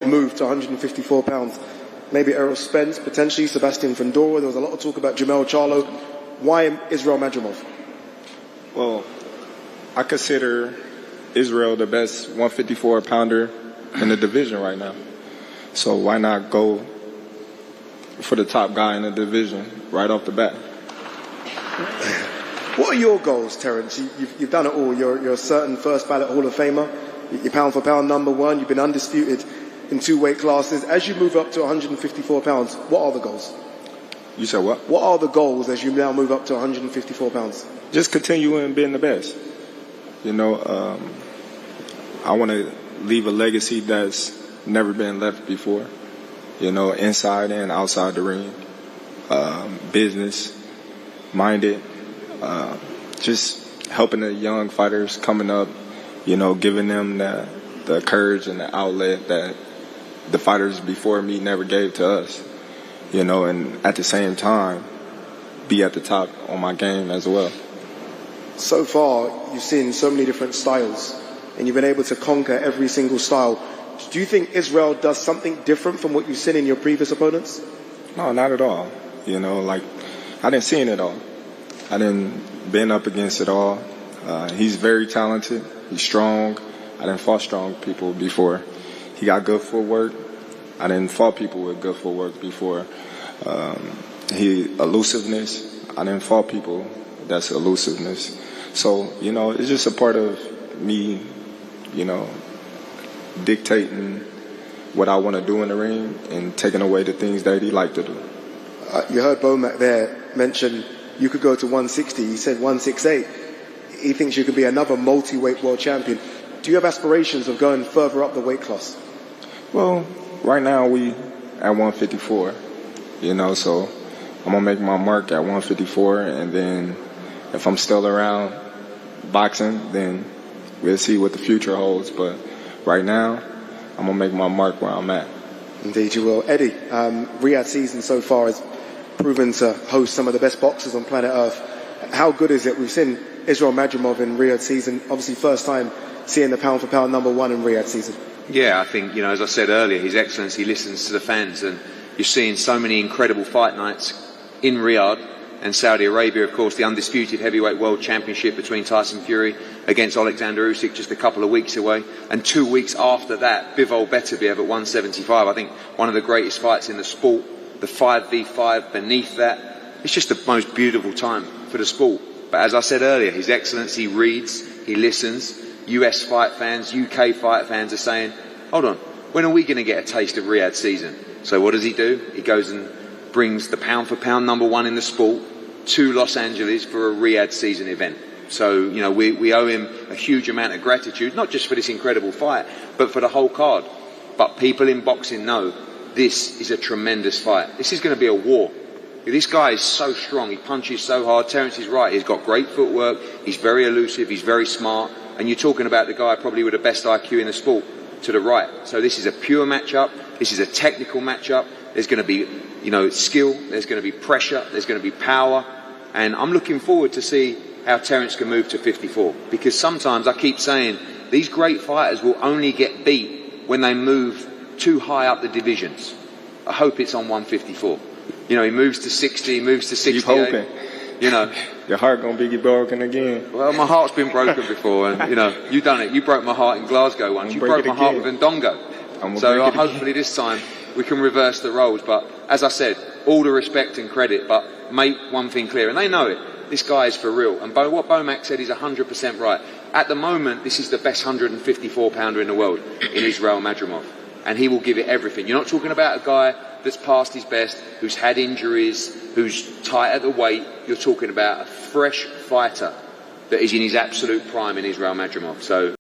move to 154 pounds? Maybe Errol Spence, potentially Sebastian Fundora. There was a lot of talk about Jamel Charlo. Why Israel Madrimov? Well, I consider Israel the best 154-pounder in the division right now. So why not go for the top guy in the division right off the bat? What are your goals, Terence? You've done it all. You're a certain first ballot Hall of Famer. You're pound for pound #1. You've been undisputed in 2 weight classes. As you move up to 154 pounds, what are the goals? You said what? What are the goals as you now move up to 154 pounds? Just continuing being the best. You know, I want to leave a legacy that's never been left before. You know, inside and outside the ring. Business minded. Just helping the young fighters coming up, you know, giving them the courage and the outlet that the fighters before me never gave to us, you know, and at the same time be at the top on my game as well. So far, you've seen so many different styles and you've been able to conquer every single style. Do you think Israel does something different from what you've seen in your previous opponents? No, not at all. You know, like, I didn't see it all. I didn't been up against it all. He's very talented. He's strong. I didn't fought strong people before. He got good footwork. I didn't fought people with good footwork before. Elusiveness. I didn't fought people that's elusiveness. So, you know, it's just a part of me, you know, dictating what I want to do in the ring and taking away the things that he liked to do. You heard Bomac there mention you could go to 160. He said 168. He thinks you could be another multi-weight world champion. Do you have aspirations of going further up the weight class? Well, right now we at 154, you know, so I'm going to make my mark at 154, and then if I'm still around boxing, then we'll see what the future holds. But right now, I'm going to make my mark where I'm at. Indeed you will. Eddie, Riyadh season so far has proven to host some of the best boxers on planet Earth. How good is it? We've seen Israel Madrimov in Riyadh season, obviously first time seeing the pound for pound #1 in Riyadh season. Yeah, I think, you know, as I said earlier, His Excellency listens to the fans, and you're seeing so many incredible fight nights in Riyadh and Saudi Arabia. Of course, the undisputed heavyweight world championship between Tyson Fury against Alexander Usyk just a couple of weeks away, and 2 weeks after that, Bivol Beterbiev at 175. I think one of the greatest fights in the sport. The 5v5 beneath that. It's just the most beautiful time for the sport. But as I said earlier, His Excellency reads, he listens. US fight fans, UK fight fans are saying, hold on, when are we going to get a taste of Riyadh season? So what does he do? He goes and brings the pound for pound #1 in the sport to Los Angeles for a Riyadh season event. So, you know, we owe him a huge amount of gratitude, not just for this incredible fight, but for the whole card. But people in boxing know this is a tremendous fight. This is going to be a war. This guy is so strong. He punches so hard. Terence is right. He's got great footwork. He's very elusive. He's very smart. And you're talking about the guy probably with the best IQ in the sport to the right. So this is a pure matchup. This is a technical matchup. There's going to be, you know, skill. There's going to be pressure. There's going to be power. And I'm looking forward to see how Terence can move to 54. Because sometimes I keep saying these great fighters will only get beat when they move too high up the divisions. I hope it's on 154. You know, he moves to 60, he moves to 68. Keep hoping. You know, your heart gonna be broken again. Well, my heart's been broken before, and you know, you done it. You broke my heart in Glasgow once. You broke my heart with Ndongo. So hopefully this time we can reverse the roles. But as I said, all the respect and credit, but make one thing clear, and they know it. This guy is for real. And what Bomac said is 100% right. At the moment, this is the best 154 pounder in the world in Israel Madrimov. And he will give it everything. You're not talking about a guy that's past his best, who's had injuries, who's tight at the weight. You're talking about a fresh fighter that is in his absolute prime in Israel Madrimov. So